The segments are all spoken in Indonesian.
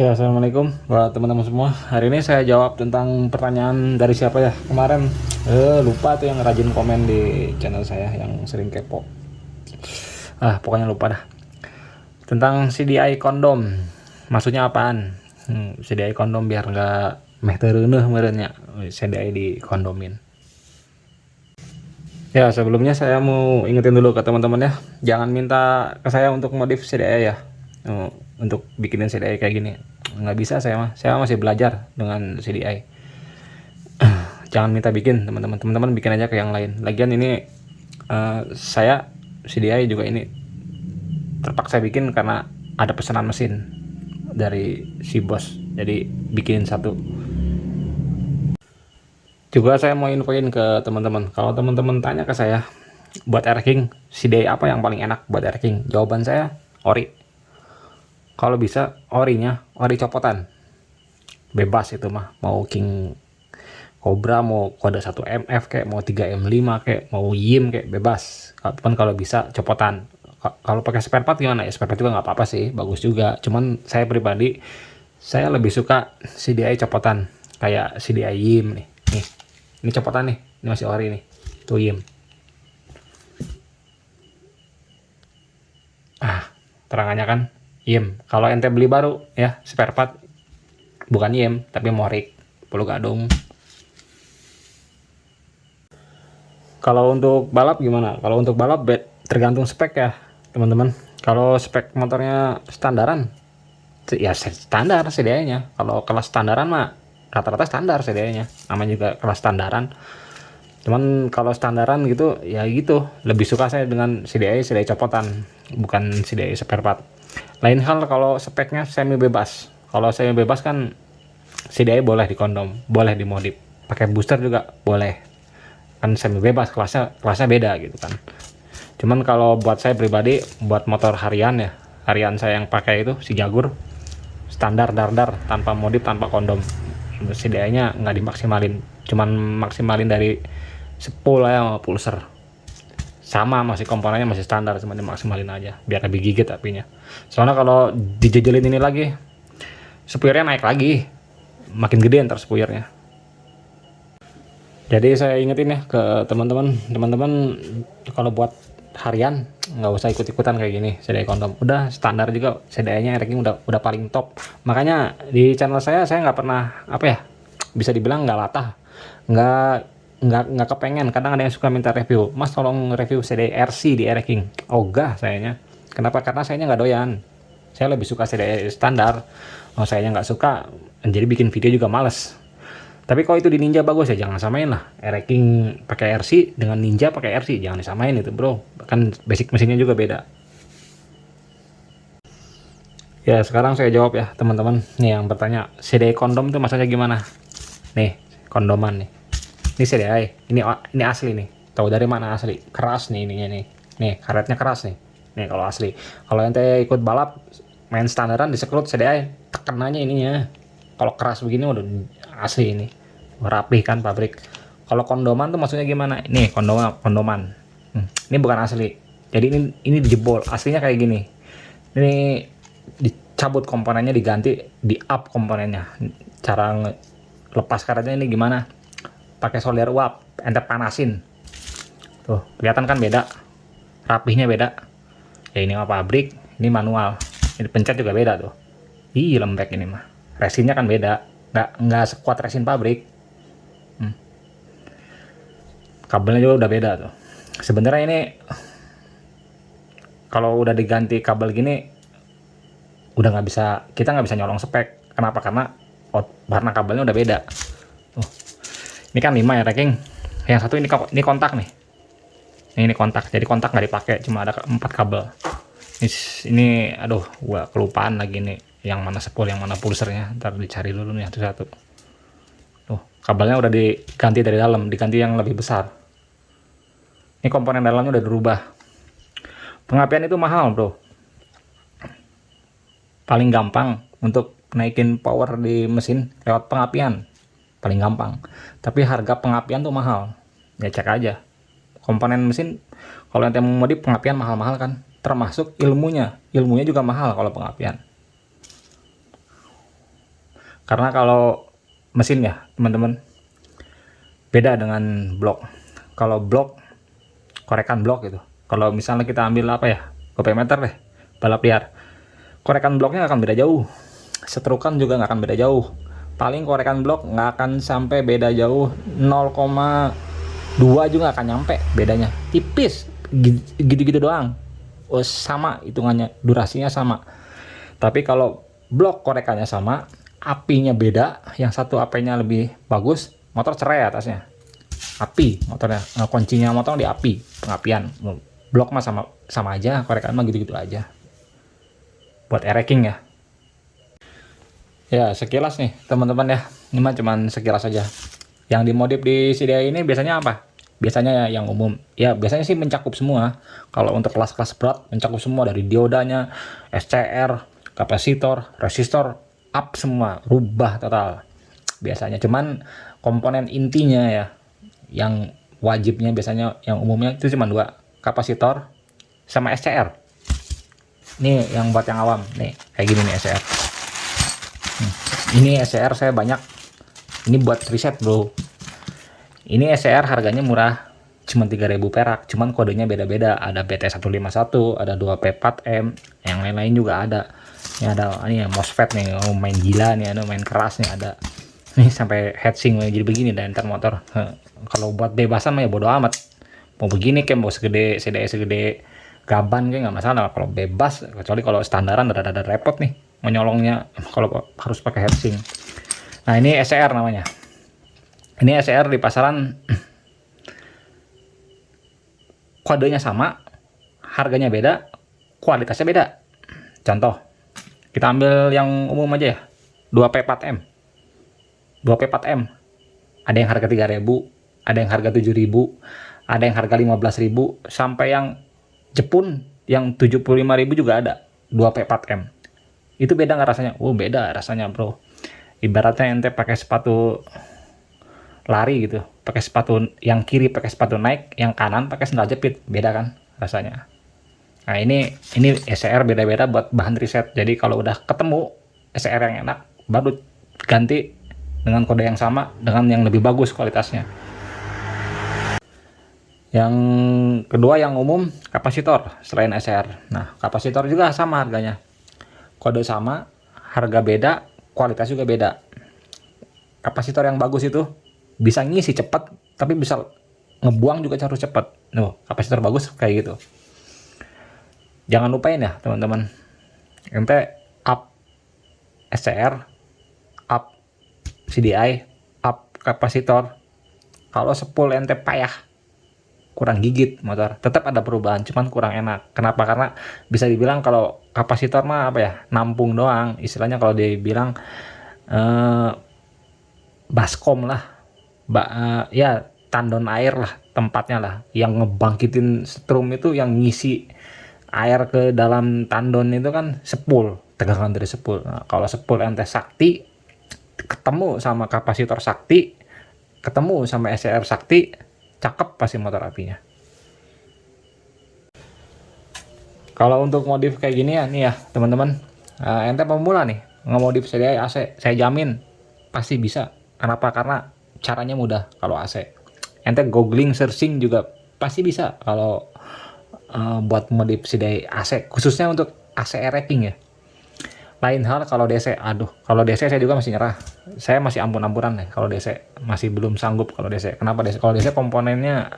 Ya, assalamualaikum buat teman-teman semua. Hari ini saya jawab tentang pertanyaan dari siapa ya kemarin. Lupa tuh yang rajin komen di channel saya yang sering kepo. Pokoknya lupa dah. Tentang CDI kondom. Maksudnya apaan? CDI kondom biar nggak meh tereuneuh meureunnya. CDI di kondomin. Ya, sebelumnya saya mau ingetin dulu ke teman-teman ya. Jangan minta ke saya untuk modif CDI ya. Untuk bikinin CDI kayak gini. Nggak bisa saya mah. Saya masih belajar dengan CDI. Jangan minta bikin teman-teman bikin aja ke yang lain. Lagian ini saya CDI juga ini terpaksa bikin karena ada pesanan mesin dari si bos, jadi bikin satu. Juga saya mau infoin ke teman-teman, kalau teman-teman tanya ke saya buat air king CDI apa yang paling enak buat air king, jawaban saya ori. Kalau bisa orinya ori copotan, bebas itu mah, mau king Cobra, mau kode 1 MF kayak, mau 3M5 kayak, mau YIM kayak, bebas. Kan kalau bisa copotan. Kalau pakai spare part gimana ya? Spare part juga nggak apa-apa sih, bagus juga. Cuman saya pribadi, saya lebih suka CDI copotan. Kayak CDI YIM nih. Nih, ini copotan nih. Ini masih ori nih. Tuh YIM. Terangannya kan YIM. Kalau ente beli baru ya, spare part bukan YIM, tapi Morik. Pelu gadung. Kalau untuk balap gimana? Kalau untuk balap tergantung spek ya, teman-teman. Kalau spek motornya standaran, ya standar CDI-nya. Kalau kelas standaran mah rata-rata standar CDI-nya. Namanya juga kelas standaran. Cuman kalau standaran gitu, ya gitu. Lebih suka saya dengan CDI copotan, bukan CDI spare part. Lain hal kalau speknya semi bebas. Kalau semi bebas kan CDI boleh di kondom, boleh dimodif. Pakai booster juga boleh, kan semi bebas, kelasnya beda gitu kan. Cuman kalau buat saya pribadi, buat motor harian ya, harian saya yang pakai itu si Jagur standar dardar, tanpa modif, tanpa kondom. CDI-nya nggak dimaksimalin, cuman maksimalin dari spool ya sama pulser. Sama, masih komponennya masih standar, cuma dimaksimalin aja biar lebih gigit apinya. Soalnya kalau dijejelin ini lagi, spuyernya naik lagi, makin gede ntar spuyernya. Jadi saya ingetin ya ke teman-teman kalau buat harian nggak usah ikut-ikutan kayak gini CDI kondom. Udah standar juga CDI-nya, ranking udah paling top. Makanya di channel saya nggak pernah apa ya, bisa dibilang nggak latah, nggak nggak kepengen. Kadang ada yang suka minta review, Mas tolong review CDI RC di ranking. Ogah sayanya. Kenapa? Karena sayanya nggak doyan. Saya lebih suka CDI standar. Sayanya nggak suka, jadi bikin video juga males. Tapi kalau itu di Ninja bagus ya, jangan samain lah. Ranking pakai RC dengan Ninja pakai RC, jangan disamain itu bro. Kan basic mesinnya juga beda. Ya sekarang saya jawab ya teman-teman. Nih yang bertanya, CDI kondom itu maksudnya gimana? Nih kondoman nih. Ini CDI, ini asli nih. Tahu dari mana asli? Keras nih ininya nih. Nih karetnya keras nih. Nih kalau asli. Kalau ente ikut balap main standaran disekrut CDI, tekan aja ininya. Kalau keras begini udah asli ini. Rapih kan pabrik. Kalau kondoman tuh maksudnya gimana? Ini kondoman. Ini bukan asli. Jadi ini dijebol. Aslinya kayak gini. Ini dicabut komponennya, diganti, di up komponennya. Cara lepas karetnya ini gimana? Pakai solder uap, ente panasin. Tuh, kelihatan kan beda. Rapihnya beda. Ya ini mah pabrik, ini manual. Ini pencet juga beda tuh. Ih, lembek ini mah. Resinnya kan beda. Nggak sekuat resin pabrik. Kabelnya juga udah beda tuh. Sebenarnya ini kalau udah diganti kabel gini, udah kita nggak bisa nyolong spek. Kenapa? Karena kabelnya udah beda. Ini kan 5 ya ranking. Yang satu ini kontak nih. Ini kontak. Jadi kontak nggak dipakai, cuma ada 4 kabel. Ini aduh, gua kelupaan lagi nih. Yang mana spool, yang mana pulsernya. Ntar dicari dulu nih satu-satu. Tuh, kabelnya udah diganti dari dalam, diganti yang lebih besar. Ini komponen dalamnya udah dirubah. Pengapian itu mahal bro. Paling gampang untuk naikin power di mesin lewat pengapian. Paling gampang. Tapi harga pengapian tuh mahal. Ya cek aja. Komponen mesin, kalau yang mau modif pengapian mahal-mahal kan. Termasuk ilmunya. Ilmunya juga mahal kalau pengapian. Karena kalau mesin ya teman-teman, beda dengan blok. Kalau blok, korekan blok gitu, kalau misalnya kita ambil apa ya, gopemeter deh, balap liar, korekan bloknya akan beda jauh, setrukan juga nggak akan beda jauh, paling korekan blok nggak akan sampai beda jauh 0,2 juga akan nyampe bedanya, tipis gitu-gitu doang. Oh, sama hitungannya, durasinya sama. Tapi kalau blok korekannya sama, apinya beda, yang satu apinya lebih bagus, motor cerai atasnya, api motornya, kuncinya motor di api, pengapian. Blok mah sama sama aja, korekan mah gitu-gitu aja buat e-racking ya. Ya sekilas nih teman-teman ya, ini mah cuman sekilas aja. Yang dimodif di CDI ini biasanya apa? Biasanya ya yang umum ya, biasanya sih mencakup semua. Kalau untuk kelas-kelas berat mencakup semua, dari diodanya, SCR, kapasitor, resistor, up semua, rubah total biasanya. Cuman komponen intinya ya, yang wajibnya biasanya yang umumnya itu cuma dua, kapasitor sama SCR. Ini yang buat yang awam nih, kayak gini nih SCR. Ini SCR saya banyak, ini buat riset bro. Ini SCR harganya murah, cuma 3.000 perak, cuman kodenya beda-beda, ada BT151, ada 2P4M, yang lain-lain juga ada. Ini ada, ini ya MOSFET nih, oh, main gila nih, ada main keras nih, ada nih sampai heatsink jadi begini dan ntar motor. Kalau buat bebasan mah ya bodo amat, mau begini kayak mau segede CDI segede gaban kayak nggak masalah kalau bebas, kecuali kalau standaran ada repot nih menyolongnya kalau harus pakai heatsink. Nah ini SCR namanya, ini SCR di pasaran kodenya sama, harganya beda, kualitasnya beda. Contoh, kita ambil yang umum aja ya, 2P4M. 2P4M ada yang harga 3.000, ada yang harga 7.000, ada yang harga 15.000, sampai yang Jepun yang 75.000 juga ada 2P4M. Itu beda nggak rasanya? Oh beda rasanya bro. Ibaratnya ente pakai sepatu lari gitu, pakai sepatu yang kiri pakai sepatu naik, yang kanan pakai sandal jepit, beda kan rasanya. Nah ini SCR beda-beda buat bahan riset. Jadi kalau udah ketemu SCR yang enak, baru ganti dengan kode yang sama dengan yang lebih bagus kualitasnya. Yang kedua yang umum, kapasitor selain SCR. Nah kapasitor juga sama harganya, kode sama, harga beda, kualitas juga beda. Kapasitor yang bagus itu bisa ngisi cepat, tapi bisa ngebuang juga harus cepat. Kapasitor bagus kayak gitu. Jangan lupain ya teman-teman, ente up SCR, up CDI, up kapasitor. Kalau sepul ente payah, kurang gigit motor, tetap ada perubahan, cuman kurang enak. Kenapa? Karena bisa dibilang kalau kapasitor mah apa ya, nampung doang istilahnya. Kalau dia bilang baskom lah, ya tandon air lah tempatnya lah, yang ngebangkitin strum itu, yang ngisi air ke dalam tandon itu kan sepul, tegangan dari sepul. Nah, kalau sepul ente sakti ketemu sama kapasitor sakti, ketemu sama SCR sakti, cakep pasti motor apinya. Kalau untuk modif kayak gini ya nih ya teman-teman, ente pemula nih ngemodif CDI AC, saya jamin pasti bisa. Kenapa? Karena caranya mudah. Kalau AC ente googling searching juga pasti bisa kalau buat modif CDI AC, khususnya untuk AC e-racking ya. Lain hal kalau DC, aduh kalau DC saya juga masih nyerah, saya masih ampun-ampunan nih kalau DC, masih belum sanggup kalau DC. Kenapa DC? Kalau DC komponennya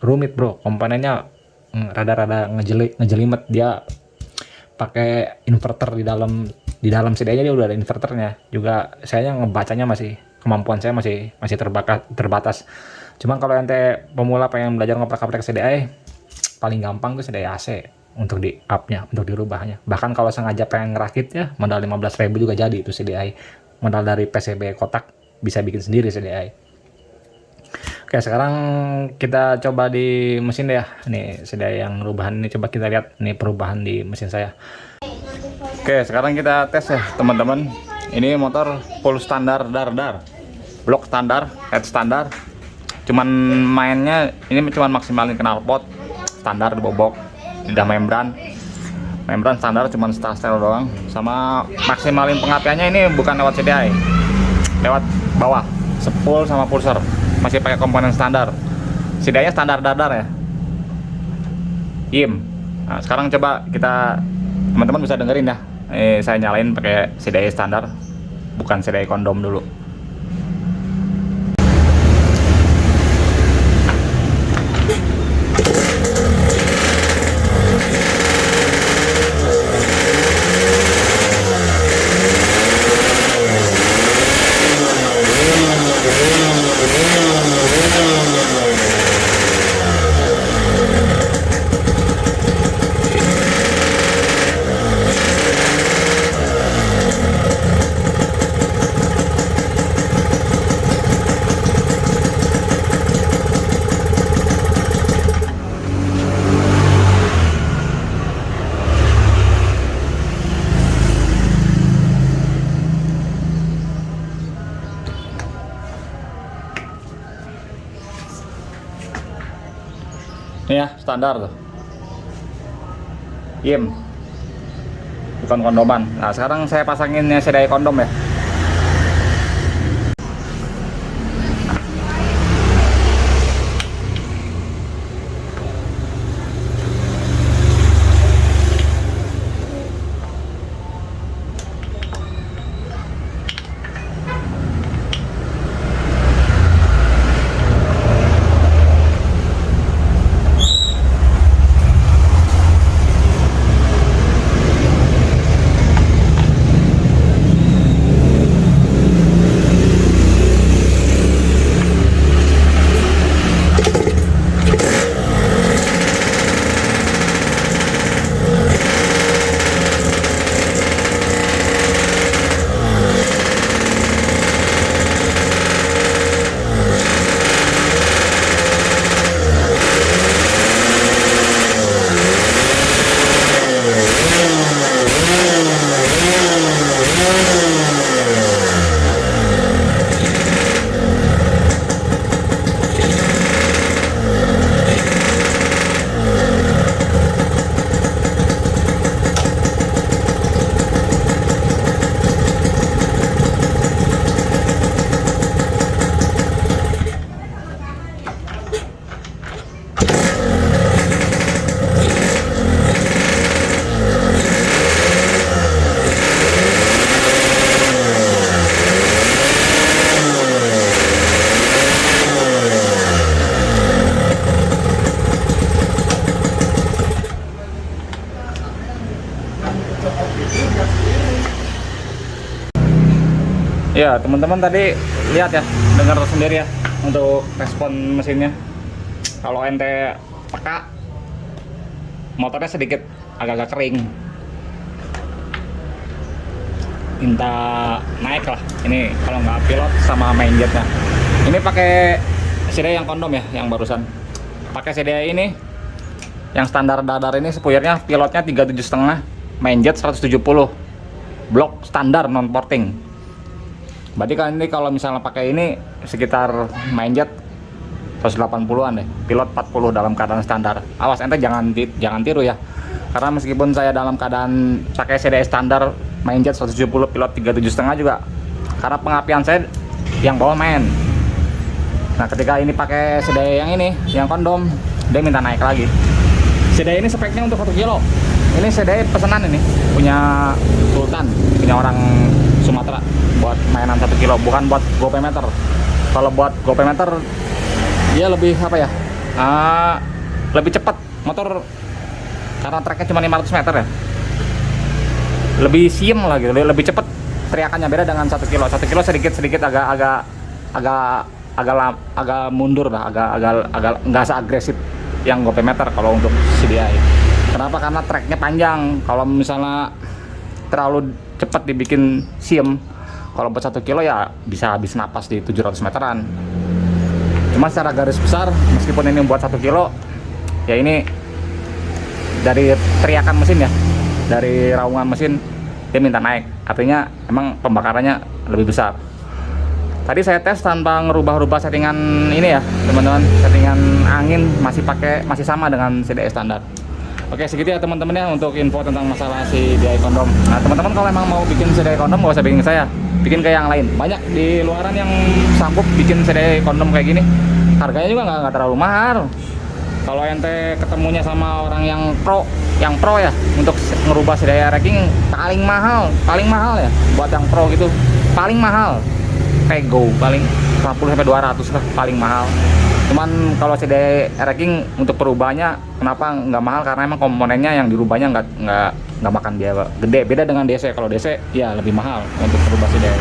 rumit bro, komponennya rada-rada ngejelimet. Dia pakai inverter di dalam CDI-nya, dia udah ada inverternya juga. Saya ngebacanya masih, kemampuan saya masih terbatas. Cuman kalau ente pemula pengen belajar ngoprek-ngoprek CDI, paling gampang tuh CDI AC untuk di up-nya, untuk dirubahnya. Bahkan kalau sengaja pengen ngerakitnya, modal 15.000 juga jadi itu CDI. Modal dari PCB kotak bisa bikin sendiri CDI. Oke, sekarang kita coba di mesin deh ya. Nih CDI yang rubahan ini, coba kita lihat nih perubahan di mesin saya. Oke, sekarang kita tes ya teman-teman. Ini motor full standar dar, blok standar, head standar. Cuman mainnya ini cuman maksimalin knalpot standar, dibobok lidah membran. Membran standar cuman setel doang. Sama maksimalin pengapiannya ini bukan lewat CDI, lewat bawah, spool sama pulser. Masih pakai komponen standar. CDI-nya standar dadar ya. IM. Nah, sekarang coba kita, teman-teman bisa dengerin ya. Saya nyalain pakai CDI standar, bukan CDI kondom dulu. Ini ya standar tuh, IM, bukan kondoman. Nah sekarang saya pasangin CDI kondom ya. Ya teman-teman tadi lihat ya, dengar sendiri ya untuk respon mesinnya. Kalau ente peka, motornya sedikit agak-agak kering, minta naik lah. Ini kalau nggak pilot sama main jetnya. Ini pakai CDI yang kondom ya, yang barusan. Pakai CDI ini yang standar dadar ini, spoilernya pilotnya 37,5, main jet 170, blok standar non porting. Berarti kan ini kalau misalnya pakai ini sekitar main jet 180-an deh, pilot 40 dalam keadaan standar. Awas ente jangan tiru ya. Karena meskipun saya dalam keadaan pakai CDI standar main jet 170, pilot 37,5 juga, karena pengapian saya yang bawah main. Nah ketika ini pakai CDI yang ini, yang kondom, dia minta naik lagi. CDI ini speknya untuk 1 kilo. Ini CDI pesanan ini, punya Sultan, punya orang Sumatera, buat mainan 1 kilo, bukan buat GoPayMeter. Kalau buat GoPayMeter dia lebih apa ya, lebih cepat motor, karena treknya cuma 500 meter ya, lebih siem lah gitu, lebih cepat teriakannya. Beda dengan 1 kilo. 1 kilo sedikit agak mundur lah, agak nggak seagresif yang GoPayMeter kalau untuk CDI. Kenapa? Karena treknya panjang. Kalau misalnya terlalu cepat dibikin siem, kalau buat 1 kilo ya bisa habis napas di 700 meteran. Cuma secara garis besar, meskipun ini buat 1 kilo, ya ini dari teriakan mesin ya, dari raungan mesin, dia minta naik. Artinya emang pembakarannya lebih besar. Tadi saya tes tanpa ngerubah-rubah settingan ini ya teman-teman, settingan angin masih sama dengan CDI standar. Oke, segitu ya teman-teman ya untuk info tentang masalah si DIY kondom. Nah teman-teman kalau emang mau bikin CDI kondom gak usah bikin ke saya, bikin ke yang lain. Banyak di luaran yang sanggup bikin CDI kondom kayak gini. Harganya juga nggak terlalu mahal. Kalau ente ketemunya sama orang yang pro ya untuk ngerubah CDI ranking paling mahal ya buat yang pro gitu, paling mahal Pego paling 150-200 lah paling mahal. Cuman kalau CDI ranking untuk perubahannya kenapa nggak mahal, karena emang komponennya yang dirubahnya nggak makan biaya gede, beda dengan DC. Kalau DC ya lebih mahal untuk perubah CDI.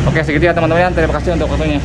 Oke, segitu ya teman-teman, terima kasih untuk waktunya.